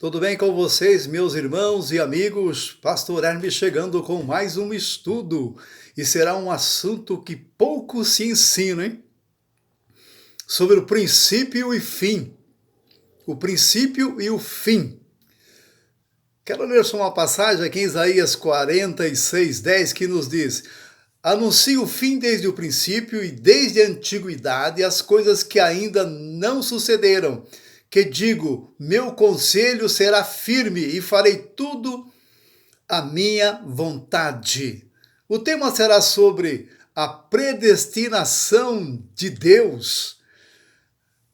Tudo bem com vocês, meus irmãos e amigos? Pastor Hermes chegando com mais um estudo e será um assunto que pouco se ensina, hein? Sobre o princípio e fim. O princípio e o fim. Quero ler só uma passagem aqui em Isaías 46:10 que nos diz: Anuncio o fim desde o princípio e desde a antiguidade as coisas que ainda não sucederam. Que digo, meu conselho será firme e farei tudo a minha vontade. O tema será sobre a predestinação de Deus.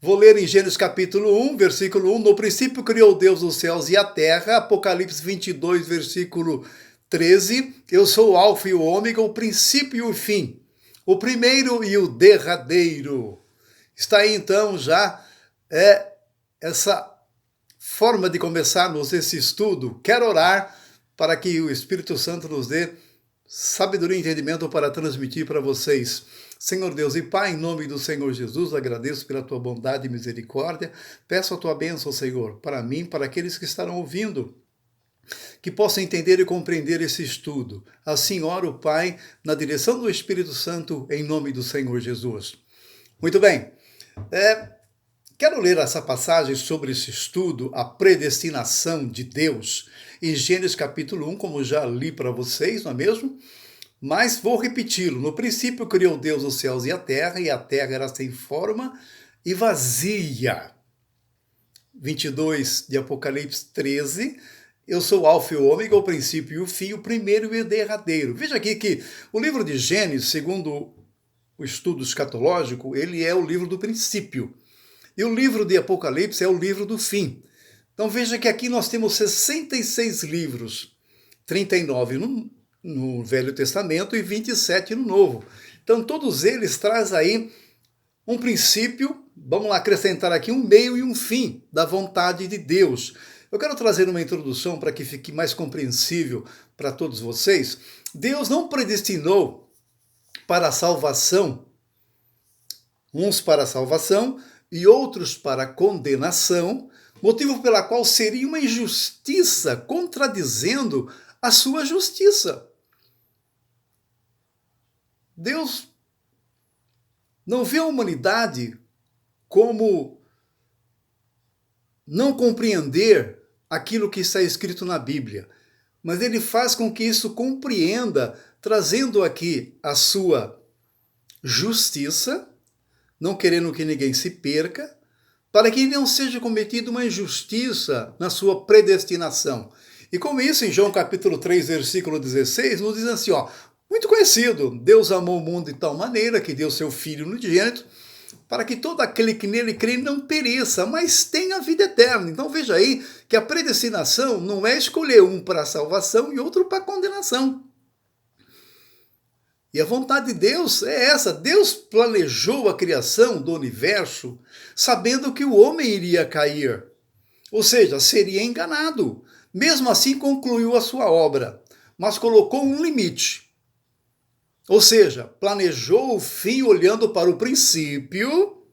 Vou ler em Gênesis capítulo 1, versículo 1. No princípio criou Deus os céus e a terra. Apocalipse 22, versículo 13. Eu sou o alfa e o ômega, o princípio e o fim, o primeiro e o derradeiro. Está aí então já essa forma de começarmos esse estudo. Quero orar para que o Espírito Santo nos dê sabedoria e entendimento para transmitir para vocês. Senhor Deus e Pai, em nome do Senhor Jesus, agradeço pela tua bondade e misericórdia. Peço a tua bênção, Senhor, para mim, para aqueles que estarão ouvindo, que possam entender e compreender esse estudo. Assim oro, Pai, na direção do Espírito Santo, em nome do Senhor Jesus. Muito bem. Quero ler essa passagem sobre esse estudo, a predestinação de Deus, em Gênesis capítulo 1, como já li para vocês, não é mesmo? Mas vou repeti-lo. No princípio criou Deus os céus e a terra era sem forma e vazia. 22 de Apocalipse 13. Eu sou o alfa e o ômega, o princípio e o fim, o primeiro e o derradeiro. Veja aqui que o livro de Gênesis, segundo o estudo escatológico, ele é o livro do princípio. E o livro de Apocalipse é o livro do fim. Então veja que aqui nós temos 66 livros, 39 no Velho Testamento e 27 no Novo. Então todos eles trazem aí um princípio, vamos lá acrescentar aqui um meio e um fim da vontade de Deus. Eu quero trazer uma introdução para que fique mais compreensível para todos vocês. Deus não predestinou para a salvação, uns para a salvação e outros para a condenação, motivo pela qual seria uma injustiça, contradizendo a sua justiça. Deus não vê a humanidade como não compreender aquilo que está escrito na Bíblia, mas ele faz com que isso compreenda, trazendo aqui a sua justiça, não querendo que ninguém se perca, para que não seja cometida uma injustiça na sua predestinação. E com isso, em João capítulo 3, versículo 16, nos diz assim, muito conhecido, Deus amou o mundo de tal maneira que deu seu Filho unigênito, para que todo aquele que nele crê não pereça, mas tenha a vida eterna. Então veja aí que a predestinação não é escolher um para a salvação e outro para a condenação. E a vontade de Deus é essa. Deus planejou a criação do universo sabendo que o homem iria cair. Ou seja, seria enganado. Mesmo assim, concluiu a sua obra, mas colocou um limite. Ou seja, planejou o fim olhando para o princípio.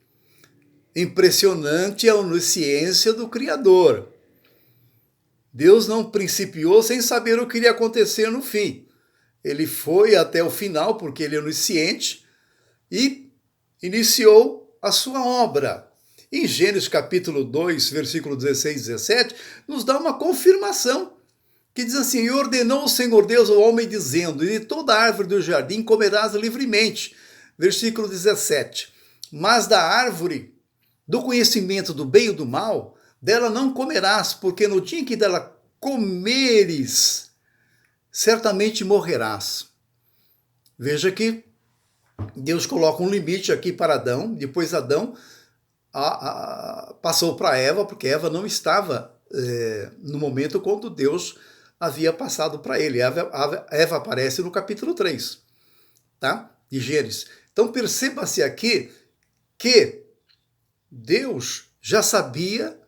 Impressionante a onisciência do Criador. Deus não principiou sem saber o que iria acontecer no fim. Ele foi até o final, porque ele é onisciente, e iniciou a sua obra. Em Gênesis capítulo 2, versículo 16 e 17, nos dá uma confirmação, que diz assim, e ordenou o Senhor Deus ao homem, dizendo, e de toda árvore do jardim comerás livremente. Versículo 17, mas da árvore do conhecimento do bem e do mal, dela não comerás, porque no dia em que dela comeres, certamente morrerás. Veja que Deus coloca um limite aqui para Adão, depois Adão passou para Eva, porque Eva não estava no momento quando Deus havia passado para ele. Eva aparece no capítulo 3, tá? De Gênesis. Então perceba-se aqui que Deus já sabia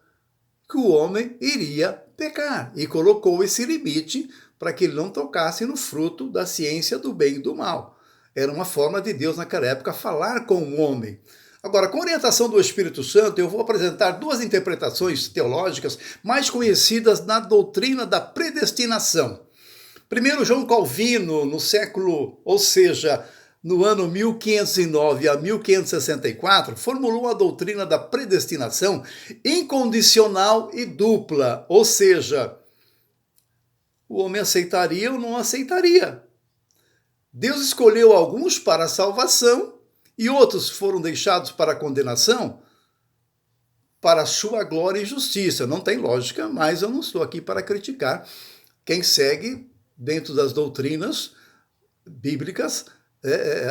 que o homem iria pecar e colocou esse limite para que ele não tocasse no fruto da ciência do bem e do mal. Era uma forma de Deus naquela época falar com o homem. Agora, com orientação do Espírito Santo, eu vou apresentar duas interpretações teológicas mais conhecidas na doutrina da predestinação. Primeiro, João Calvino, no século, ou seja, no ano 1509 a 1564, formulou a doutrina da predestinação incondicional e dupla, ou seja, o homem aceitaria ou não aceitaria. Deus escolheu alguns para a salvação e outros foram deixados para a condenação, para a sua glória e justiça. Não tem lógica, mas eu não estou aqui para criticar quem segue, dentro das doutrinas bíblicas,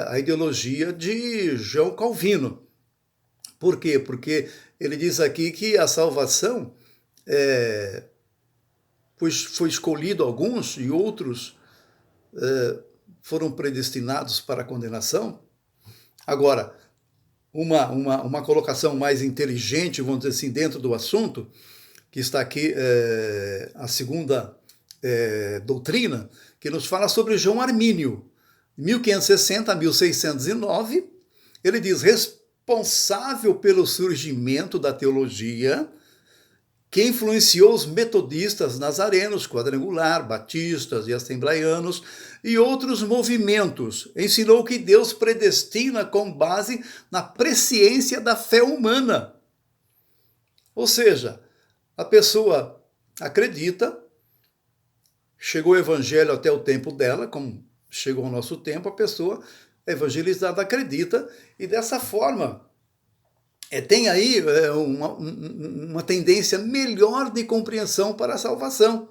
a ideologia de João Calvino. Por quê? Porque ele diz aqui que a salvação foi escolhido alguns e outros foram predestinados para a condenação. Agora, uma colocação mais inteligente, vamos dizer assim, dentro do assunto, que está aqui a segunda doutrina, que nos fala sobre João Armínio. Em 1560 a 1609, ele diz: responsável pelo surgimento da teologia, que influenciou os metodistas, nazarenos, quadrangular, batistas e assembleianos e outros movimentos. Ensinou que Deus predestina com base na presciência da fé humana. Ou seja, a pessoa acredita, chegou o evangelho até o tempo dela, como chegou ao nosso tempo, a pessoa evangelizada acredita, e dessa forma tem aí uma tendência melhor de compreensão para a salvação.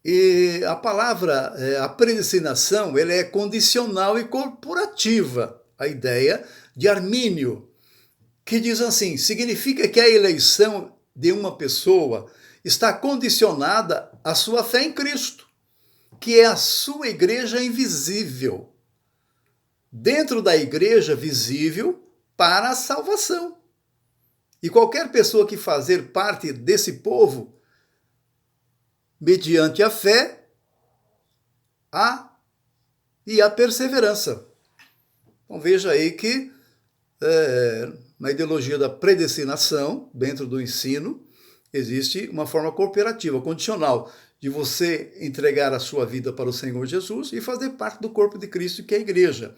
E a palavra, a predestinação, ela é condicional e corporativa. A ideia de Armínio, que diz assim, significa que a eleição de uma pessoa está condicionada à sua fé em Cristo, que é a sua igreja invisível. Dentro da igreja visível, para a salvação. E qualquer pessoa que fazer parte desse povo, mediante a fé e a perseverança. Então veja aí que na ideologia da predestinação, dentro do ensino, existe uma forma cooperativa, condicional, de você entregar a sua vida para o Senhor Jesus e fazer parte do corpo de Cristo, que é a igreja.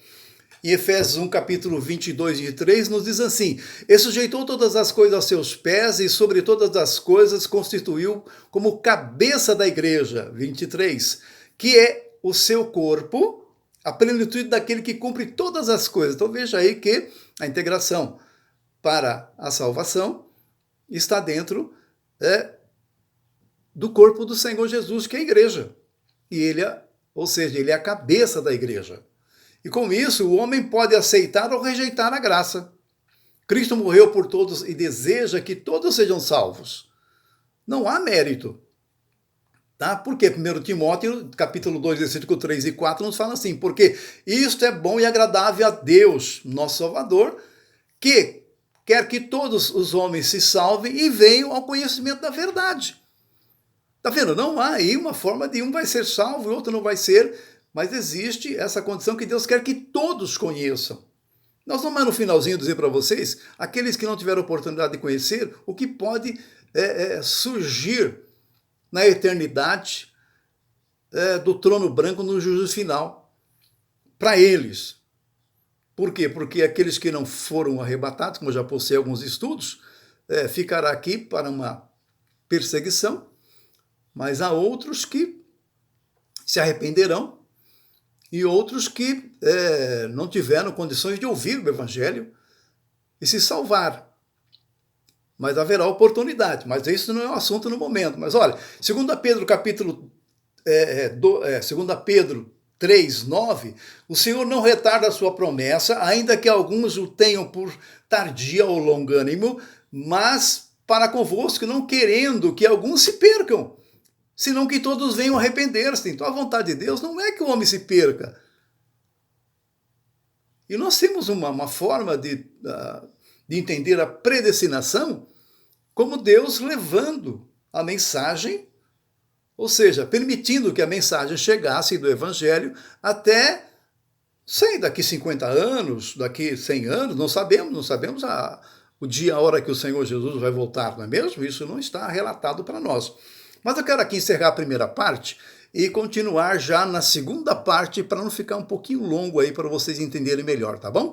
Em Efésios 1, capítulo 22 e 3, nos diz assim: e sujeitou todas as coisas aos seus pés, e sobre todas as coisas constituiu como cabeça da igreja, 23, que é o seu corpo, a plenitude daquele que cumpre todas as coisas. Então veja aí que a integração para a salvação está dentro do corpo do Senhor Jesus, que é a igreja. E ele, ou seja, ele é a cabeça da igreja. E com isso, o homem pode aceitar ou rejeitar a graça. Cristo morreu por todos e deseja que todos sejam salvos. Não há mérito. Tá? Porque 1 Timóteo, capítulo 2, versículo 3 e 4, nos fala assim: porque isto é bom e agradável a Deus, nosso Salvador, que quer que todos os homens se salvem e venham ao conhecimento da verdade. Tá vendo? Não há aí uma forma de um vai ser salvo e outro não vai ser. Mas existe essa condição que Deus quer que todos conheçam. Nós vamos no finalzinho dizer para vocês, aqueles que não tiveram oportunidade de conhecer, o que pode surgir na eternidade do trono branco no juízo final. Para eles. Por quê? Porque aqueles que não foram arrebatados, como eu já postei alguns estudos, ficará aqui para uma perseguição, mas há outros que se arrependerão, e outros que não tiveram condições de ouvir o Evangelho e se salvar. Mas haverá oportunidade, mas isso não é um assunto no momento. Mas olha, 2 Pedro, capítulo 2 Pedro 3, 9, o Senhor não retarda a sua promessa, ainda que alguns o tenham por tardia ou longânimo, mas para convosco, não querendo que alguns se percam, senão que todos venham arrepender-se. Então a vontade de Deus não é que o homem se perca. E nós temos uma forma de entender a predestinação como Deus levando a mensagem, ou seja, permitindo que a mensagem chegasse do Evangelho até Sei, daqui 50 anos, daqui 100 anos, não sabemos o dia, a hora que o Senhor Jesus vai voltar, não é mesmo? Isso não está relatado para nós. Mas eu quero aqui encerrar a primeira parte e continuar já na segunda parte para não ficar um pouquinho longo aí para vocês entenderem melhor, tá bom?